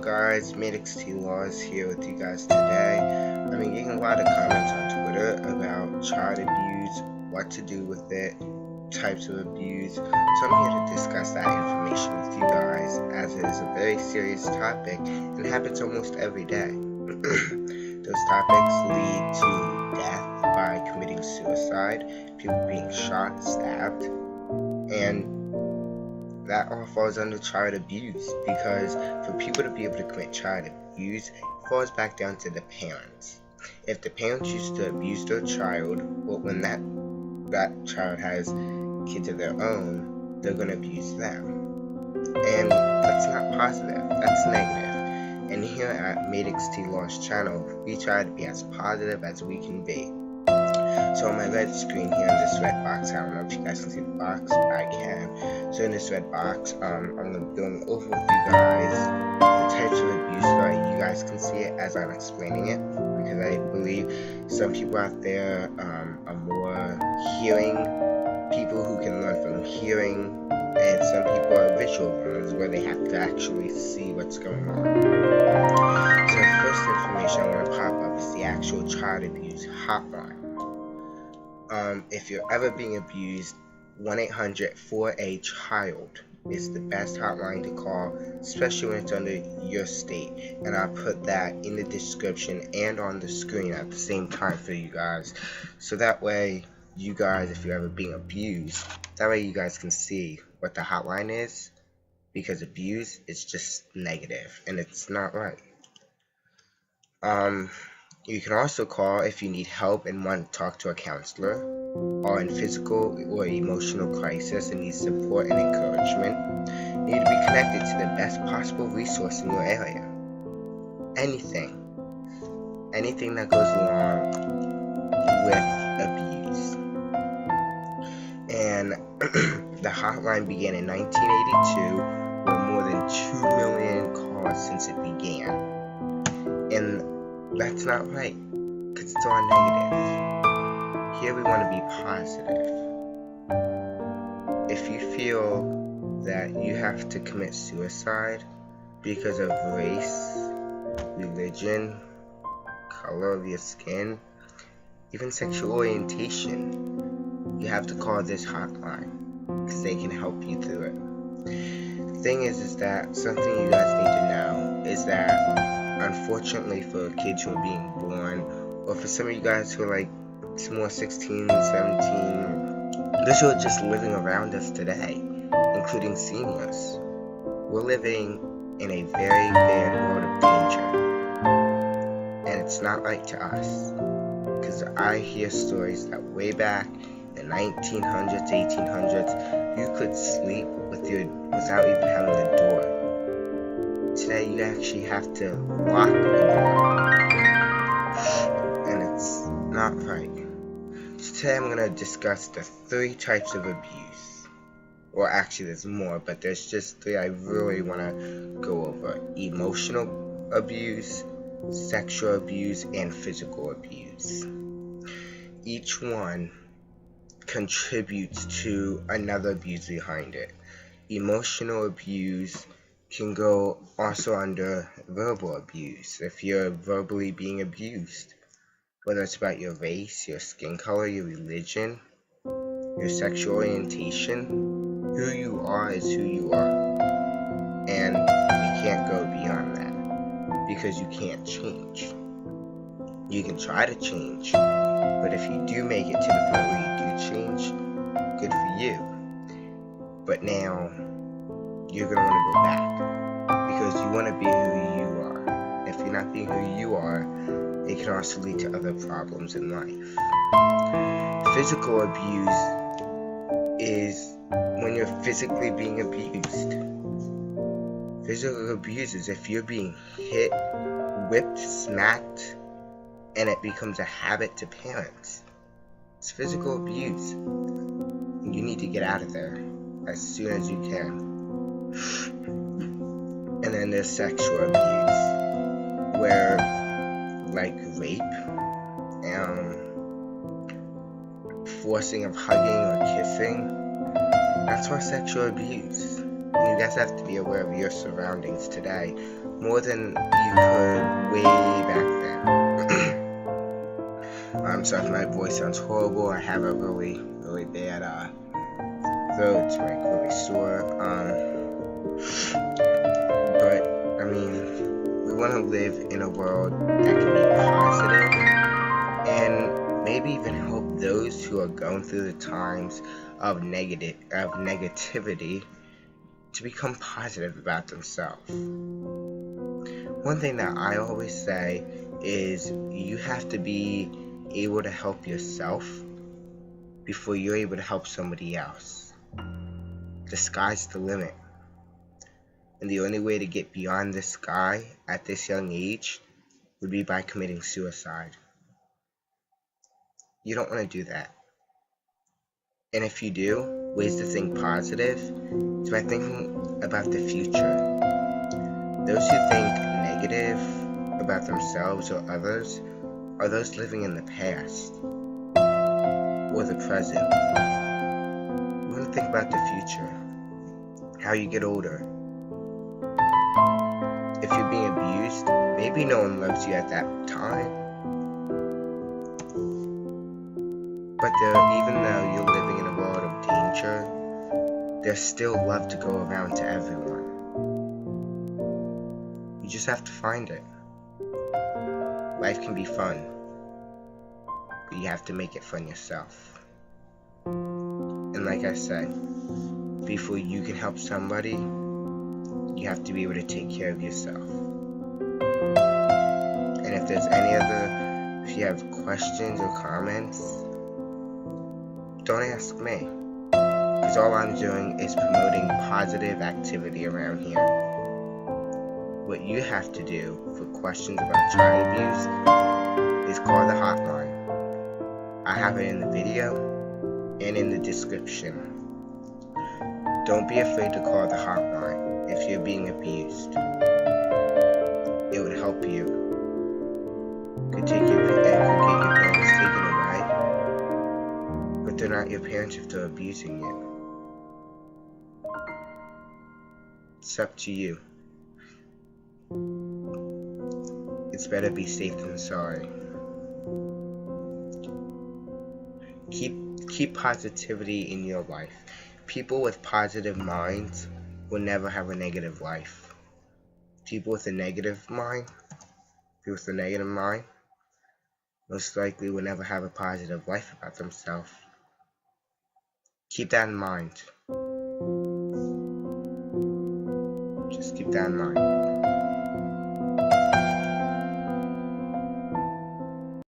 guys, MidXT Laws here with you guys today. I've been getting a lot of comments on Twitter about child abuse, what to do with it, types of abuse, so I'm here to discuss that information with you guys, as it is a very serious topic and happens almost every day. Those topics lead to death by committing suicide, people being shot, stabbed, and that all falls under child abuse, because for people to be able to commit child abuse, it falls back down to the parents. If the parents used to abuse their child, well, when that child has kids of their own, they're going to abuse them. And that's not positive, that's negative. And here at MidXT Laws channel, we try to be as positive as we can be. So on my red screen here in this red box, I don't know if you guys can see the box, but I can. So in this red box, I'm going to be going over with you guys the types of abuse so that you guys can see it as I'm explaining it. Because I believe some people out there are more hearing people who can learn from hearing, and some people are visual learners where they have to actually see what's going on. So the first information I'm going to pop up is the actual child abuse hotline. If you're ever being abused, 1-800-4A-CHILD is the best hotline to call, especially when it's under your state. And I'll put that in the description and on the screen at the same time for you guys. So that way, you guys, if you're ever being abused, that way you guys can see what the hotline is. Because abuse is just negative, and it's not right. You can also call if you need help and want to talk to a counselor, or in physical or emotional crisis and need support and encouragement. You need to be connected to the best possible resource in your area. Anything that goes along with abuse. And the hotline began in 1982 with more than 2 million calls since it began. And that's not right, because it's all negative. Here we want to be positive. If you feel that you have to commit suicide because of race, religion, color of your skin, even sexual orientation, you have to call this hotline, because they can help you through it. The thing is that something you guys need to know is that unfortunately for kids who are being born, or for some of you guys who are like more 16, 17, those who are just living around us today, including seniors, we're living in a very bad world of danger. And it's not right to us, because I hear stories that way back in the 1900s, 1800s, you could sleep without even having a door. Today you actually have to lock the door, and it's not right. So today I'm going to discuss the 3 types of abuse. Well, actually there's more, but there's just 3 I really want to go over. Emotional abuse, sexual abuse, and physical abuse. Each one contributes to another abuse behind it. Emotional abuse can go also under verbal abuse. If you're verbally being abused, whether it's about your race, your skin color, your religion, your sexual orientation, who you are is who you are. And you can't go beyond that, because you can't change. You can try to change, but if you do make it to the point where you do change, good for you. But now, you're going to want to go back, because you want to be who you are. If you're not being who you are, it can also lead to other problems in life. Physical abuse is when you're physically being abused. Physical abuse is if you're being hit, whipped, smacked, and it becomes a habit to parents. It's physical abuse. And you need to get out of there as soon as you can. And then there's sexual abuse, where like rape, forcing of hugging or kissing, that's all sexual abuse. And you guys have to be aware of your surroundings today more than you could way back then. I'm sorry if my voice sounds horrible. I have a really, really bad throat. It's like really sore. But I mean, we want to live in a world that can be positive and maybe even help those who are going through the times of negativity to become positive about themselves. One thing that I always say is you have to be able to help yourself before you're able to help somebody else. The sky's the limit. And the only way to get beyond the sky at this young age would be by committing suicide. You don't want to do that. And if you do, ways to think positive is by thinking about the future. Those who think negative about themselves or others are those living in the past or the present. You want to think about the future, how you get older. If you're being abused, maybe no one loves you at that time. But even though you're living in a world of danger, there's still love to go around to everyone. You just have to find it. Life can be fun, but you have to make it fun yourself. And like I said, before you can help somebody, you have to be able to take care of yourself. And if there's if you have questions or comments, don't ask me. Because all I'm doing is promoting positive activity around here. What you have to do for questions about child abuse is call the hotline. I have it in the video and in the description. Don't be afraid to call the hotline if you're being abused. It would help you. Could get your parents taken away, but they're not your parents if they're abusing you. It's up to you. It's better be safe than sorry. Keep positivity in your life. People with positive minds will never have a negative life. People with a negative mind, most likely will never have a positive life about themselves. Keep that in mind. Just keep that in mind.